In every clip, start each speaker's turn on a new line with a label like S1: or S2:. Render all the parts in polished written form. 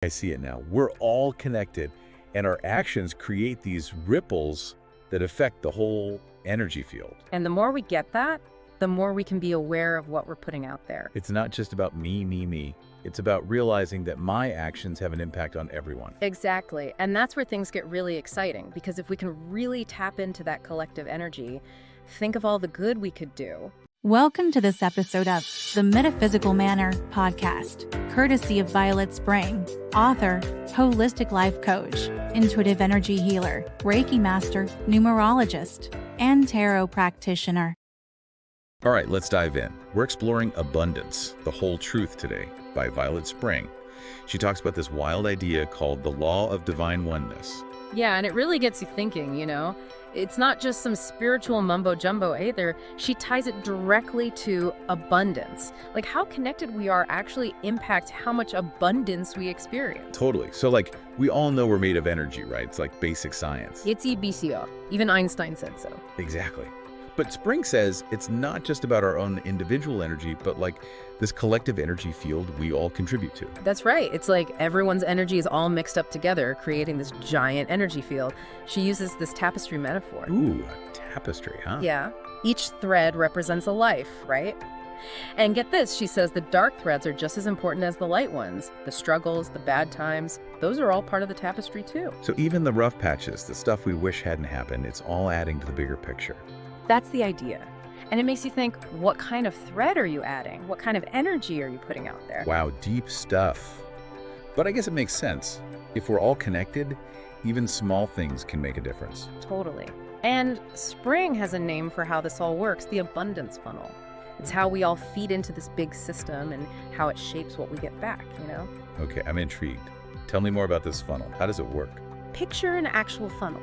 S1: I see it now. We're all connected, and our actions create these ripples that affect the whole energy field.
S2: And the more we get that, the more we can be aware of what we're putting out there.
S1: It's not just about me, me, me. It's about realizing that my actions have an impact on everyone.
S2: Exactly. And that's where things get really exciting, because if we can really tap into that collective energy, think of all the good we could do.
S3: Welcome to this episode of the Metaphysical Manor podcast, courtesy of Violet Spring, author, holistic life coach, intuitive energy healer, Reiki master, numerologist, and tarot practitioner.
S1: All right, let's dive in. We're exploring Abundance, the Whole Truth today by Violet Spring. She talks about this wild idea called the law of divine oneness.
S2: Yeah, and it really gets you thinking, It's not just some spiritual mumbo-jumbo either. She ties it directly to abundance. Like how connected we are actually impacts how much abundance we experience.
S1: Totally. So we all know we're made of energy, right? It's like basic science.
S2: It's BCO. Even Einstein said so.
S1: Exactly. But Spring says it's not just about our own individual energy, but this collective energy field we all contribute to.
S2: That's right. It's like everyone's energy is all mixed up together, creating this giant energy field. She uses this tapestry metaphor.
S1: Ooh, a tapestry, huh?
S2: Yeah. Each thread represents a life, right? And get this, she says the dark threads are just as important as the light ones. The struggles, the bad times, those are all part of the tapestry too.
S1: So even the rough patches, the stuff we wish hadn't happened, it's all adding to the bigger picture.
S2: That's the idea. And it makes you think, what kind of thread are you adding? What kind of energy are you putting out there?
S1: Wow, deep stuff. But I guess it makes sense. If we're all connected, even small things can make a difference.
S2: Totally. And Spring has a name for how this all works, the abundance funnel. It's how we all feed into this big system and how it shapes what we get back,
S1: Okay, I'm intrigued. Tell me more about this funnel. How does it work?
S2: Picture an actual funnel.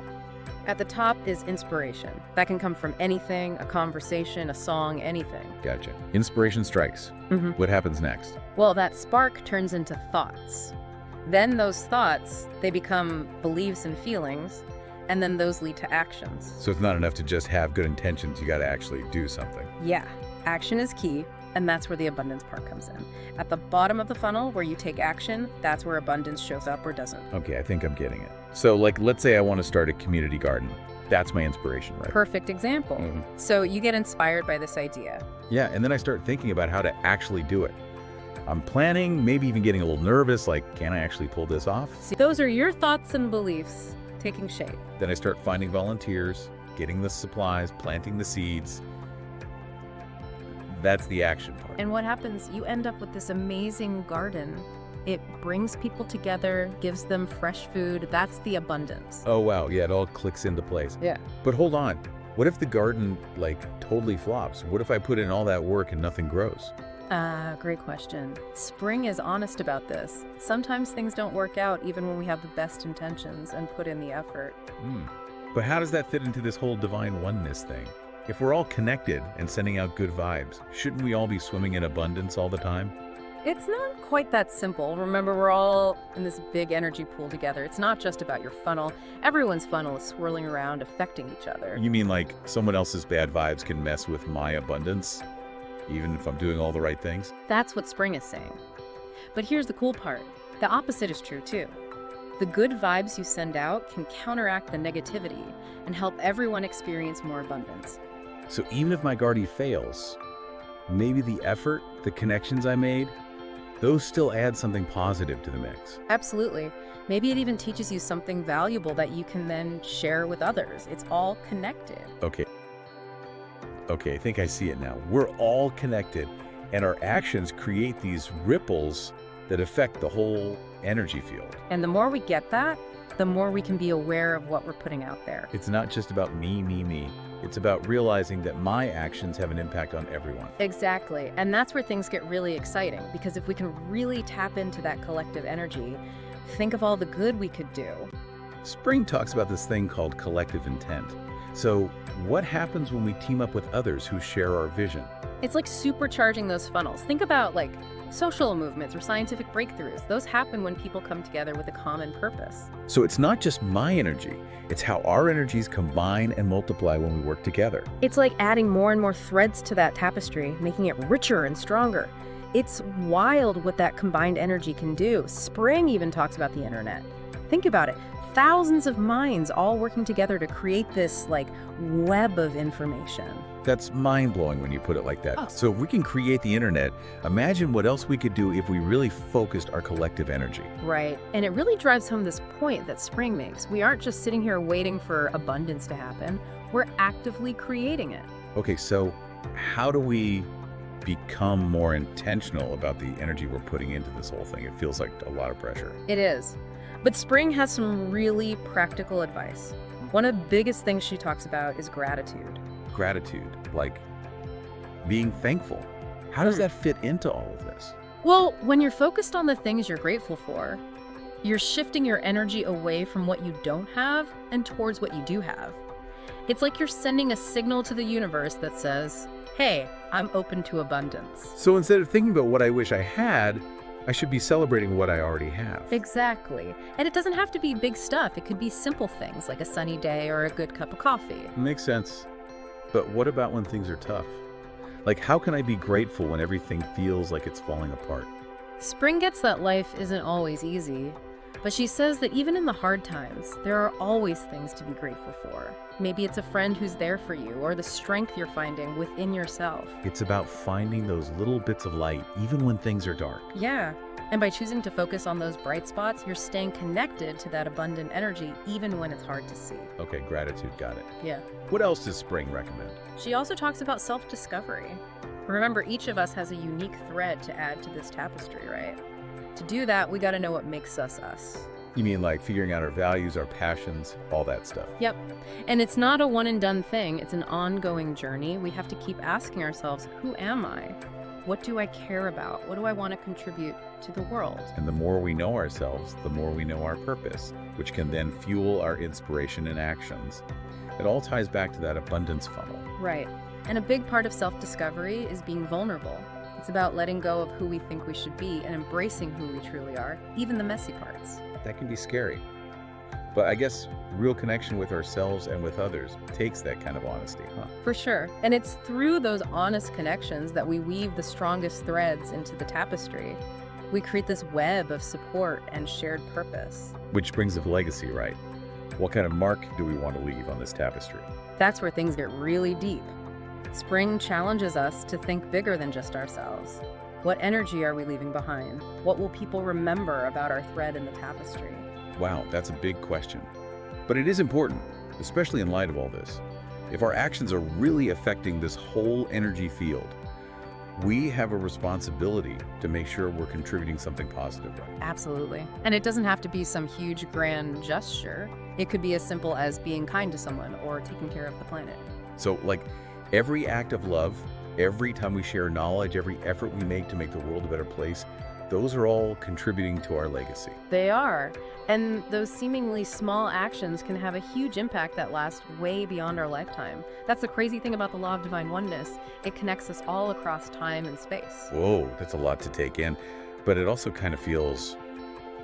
S2: At the top is inspiration. That can come from anything, a conversation, a song, anything.
S1: Gotcha. Inspiration strikes. What happens next?
S2: Well, that spark turns into thoughts. Then those thoughts, they become beliefs and feelings, and then those lead to actions.
S1: So it's not enough to just have good intentions, you got to actually do something.
S2: Yeah, action is key, and that's where the abundance part comes in. At the bottom of the funnel, where you take action, that's where abundance shows up or doesn't.
S1: Okay, I think I'm getting it. So let's say I want to start a community garden. That's my inspiration, right?
S2: Perfect example. So you get inspired by this idea.
S1: Yeah, and then I start thinking about how to actually do it. I'm planning, maybe even getting a little nervous, can I actually pull this off?
S2: See, those are your thoughts and beliefs taking shape.
S1: Then I start finding volunteers, getting the supplies, planting the seeds. That's the action part.
S2: And what happens? You end up with this amazing garden. It brings people together, gives them fresh food. That's the abundance.
S1: Oh, wow. Yeah, it all clicks into place.
S2: Yeah.
S1: But hold on. What if the garden, totally flops? What if I put in all that work and nothing grows?
S2: Great question. Spring is honest about this. Sometimes things don't work out even when we have the best intentions and put in the effort.
S1: But how does that fit into this whole divine oneness thing? If we're all connected and sending out good vibes, shouldn't we all be swimming in abundance all the time?
S2: It's not quite that simple. Remember, we're all in this big energy pool together. It's not just about your funnel. Everyone's funnel is swirling around, affecting each other.
S1: You mean someone else's bad vibes can mess with my abundance, even if I'm doing all the right things?
S2: That's what Spring is saying. But here's the cool part. The opposite is true too. The good vibes you send out can counteract the negativity and help everyone experience more abundance.
S1: So even if my garden fails, maybe the effort, the connections I made, those still add something positive to the mix.
S2: Absolutely. Maybe it even teaches you something valuable that you can then share with others. It's all connected.
S1: Okay, I think I see it now. We're all connected, and our actions create these ripples that affect the whole energy field.
S2: And the more we get that, the more we can be aware of what we're putting out there.
S1: It's not just about me, me, me. It's about realizing that my actions have an impact on everyone.
S2: Exactly. And that's where things get really exciting, because if we can really tap into that collective energy, think of all the good we could do.
S1: Spring talks about this thing called collective intent. So what happens when we team up with others who share our vision?
S2: It's like supercharging those funnels. Think about social movements or scientific breakthroughs. Those happen when people come together with a common purpose.
S1: So it's not just my energy, it's how our energies combine and multiply when we work together.
S2: It's like adding more and more threads to that tapestry, making it richer and stronger. It's wild what that combined energy can do. Spring even talks about the internet. Think about it. Thousands of minds all working together to create this, like, web of information.
S1: That's mind-blowing when you put it like that.
S2: Oh.
S1: So if we can create the internet, imagine what else we could do if we really focused our collective energy.
S2: Right. And it really drives home this point that Spring makes. We aren't just sitting here waiting for abundance to happen. We're actively creating it.
S1: Okay, so how do we become more intentional about the energy we're putting into this whole thing? It feels like a lot of pressure.
S2: It is. But Spring has some really practical advice. One of the biggest things she talks about is gratitude.
S1: Gratitude, like being thankful. How does that fit into all of this?
S2: Well, when you're focused on the things you're grateful for, you're shifting your energy away from what you don't have and towards what you do have. It's like you're sending a signal to the universe that says, hey, I'm open to abundance.
S1: So instead of thinking about what I wish I had, I should be celebrating what I already have.
S2: Exactly. And it doesn't have to be big stuff. It could be simple things like a sunny day or a good cup of coffee.
S1: Makes sense. But what about when things are tough? Like, how can I be grateful when everything feels like it's falling apart?
S2: Spring gets that life isn't always easy, but she says that even in the hard times, there are always things to be grateful for. Maybe it's a friend who's there for you, or the strength you're finding within yourself.
S1: It's about finding those little bits of light, even when things are dark.
S2: Yeah, and by choosing to focus on those bright spots, you're staying connected to that abundant energy, even when it's hard to see.
S1: Okay, gratitude, got it.
S2: Yeah.
S1: What else does Spring recommend?
S2: She also talks about self-discovery. Remember, each of us has a unique thread to add to this tapestry, right? To do that, we gotta know what makes us us.
S1: You mean like figuring out our values, our passions, all that stuff?
S2: Yep. And it's not a one and done thing. It's an ongoing journey. We have to keep asking ourselves, who am I? What do I care about? What do I want to contribute to the world?
S1: And the more we know ourselves, the more we know our purpose, which can then fuel our inspiration and actions. It all ties back to that abundance funnel.
S2: Right. And a big part of self-discovery is being vulnerable. It's about letting go of who we think we should be and embracing who we truly are, even the messy parts.
S1: That can be scary. But I guess real connection with ourselves and with others takes that kind of honesty, huh?
S2: For sure. And it's through those honest connections that we weave the strongest threads into the tapestry. We create this web of support and shared purpose.
S1: Which brings up legacy, right? What kind of mark do we want to leave on this tapestry?
S2: That's where things get really deep. Spring challenges us to think bigger than just ourselves. What energy are we leaving behind? What will people remember about our thread in the tapestry?
S1: Wow, that's a big question. But it is important, especially in light of all this. If our actions are really affecting this whole energy field, we have a responsibility to make sure we're contributing something positive, right?
S2: Absolutely. And it doesn't have to be some huge grand gesture. It could be as simple as being kind to someone or taking care of the planet.
S1: So, like, every act of love, every time we share knowledge, every effort we make to make the world a better place, those are all contributing to our legacy.
S2: They are. And those seemingly small actions can have a huge impact that lasts way beyond our lifetime. That's the crazy thing about the law of divine oneness. It connects us all across time and space.
S1: Whoa, that's a lot to take in. But it also kind of feels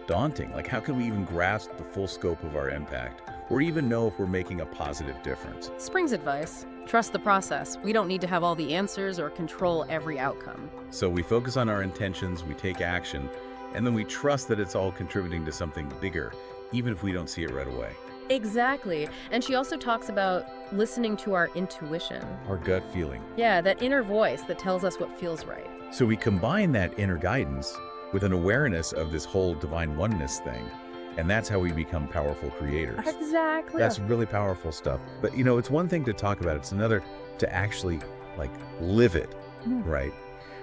S1: daunting. Like, how can we even grasp the full scope of our impact? Or even know if we're making a positive difference?
S2: Spring's advice: trust the process. We don't need to have all the answers or control every outcome.
S1: So we focus on our intentions, we take action, and then we trust that it's all contributing to something bigger, even if we don't see it right away.
S2: Exactly. And she also talks about listening to our intuition.
S1: Our gut feeling.
S2: Yeah, that inner voice that tells us what feels right.
S1: So we combine that inner guidance with an awareness of this whole divine oneness thing. And that's how we become powerful creators.
S2: Exactly.
S1: That's really powerful stuff. But, you know, it's one thing to talk about it. It's another to actually, like, live it, right?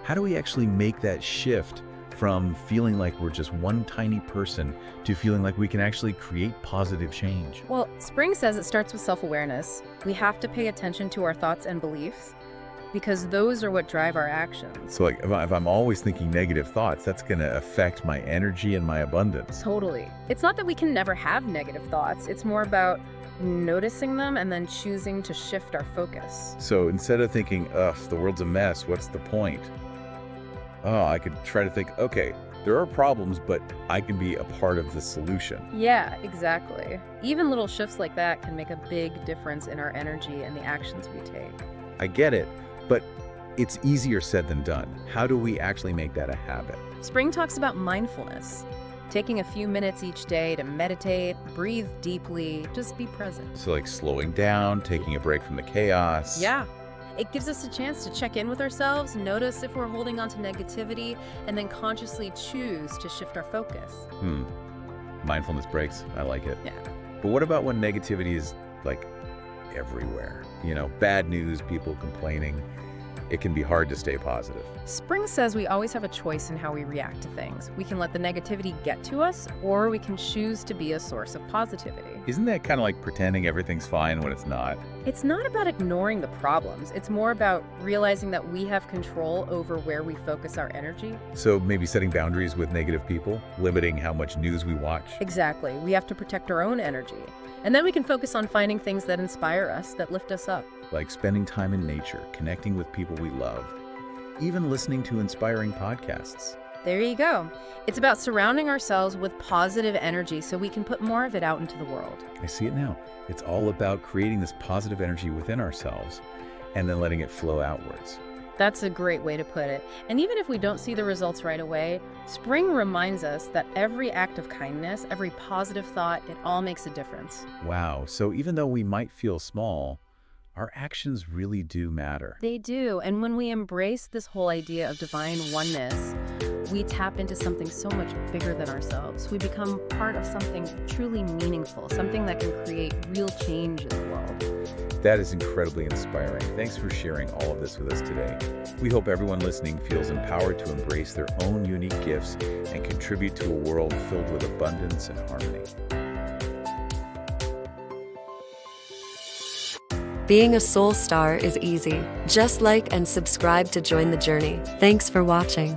S1: How do we actually make that shift from feeling like we're just one tiny person to feeling like we can actually create positive change?
S2: Well, Spring says it starts with self-awareness. We have to pay attention to our thoughts and beliefs because those are what drive our actions.
S1: So, like, if I'm always thinking negative thoughts, that's going to affect my energy and my abundance.
S2: Totally. It's not that we can never have negative thoughts. It's more about noticing them and then choosing to shift our focus.
S1: So instead of thinking, ugh, the world's a mess, what's the point? Oh, I could try to think, okay, there are problems, but I can be a part of the solution.
S2: Yeah, exactly. Even little shifts like that can make a big difference in our energy and the actions we take.
S1: I get it, but it's easier said than done. How do we actually make that a habit?
S2: Spring talks about mindfulness, taking a few minutes each day to meditate, breathe deeply, just be present.
S1: So like slowing down, taking a break from the chaos.
S2: Yeah. It gives us a chance to check in with ourselves, notice if we're holding on to negativity, and then consciously choose to shift our focus.
S1: Mindfulness breaks. I like it.
S2: Yeah.
S1: But what about when negativity is like everywhere? Bad news, people complaining. It can be hard to stay positive.
S2: Spring says we always have a choice in how we react to things. We can let the negativity get to us, or we can choose to be a source of positivity.
S1: Isn't that kind of like pretending everything's fine when it's not?
S2: It's not about ignoring the problems. It's more about realizing that we have control over where we focus our energy.
S1: So maybe setting boundaries with negative people, limiting how much news we watch.
S2: Exactly. We have to protect our own energy. And then we can focus on finding things that inspire us, that lift us up.
S1: Like spending time in nature, connecting with people we love, even listening to inspiring podcasts.
S2: There you go. It's about surrounding ourselves with positive energy so we can put more of it out into the world.
S1: I see it now. It's all about creating this positive energy within ourselves and then letting it flow outwards.
S2: That's a great way to put it. And even if we don't see the results right away, spring reminds us that every act of kindness, every positive thought, it all makes a difference.
S1: Wow. So even though we might feel small, our actions really do matter.
S2: They do. And when we embrace this whole idea of divine oneness, we tap into something so much bigger than ourselves. We become part of something truly meaningful, something that can create real change in the world.
S1: That is incredibly inspiring. Thanks for sharing all of this with us today. We hope everyone listening feels empowered to embrace their own unique gifts and contribute to a world filled with abundance and harmony.
S4: Being a soul star is easy. Just like and subscribe to join the journey. Thanks for watching.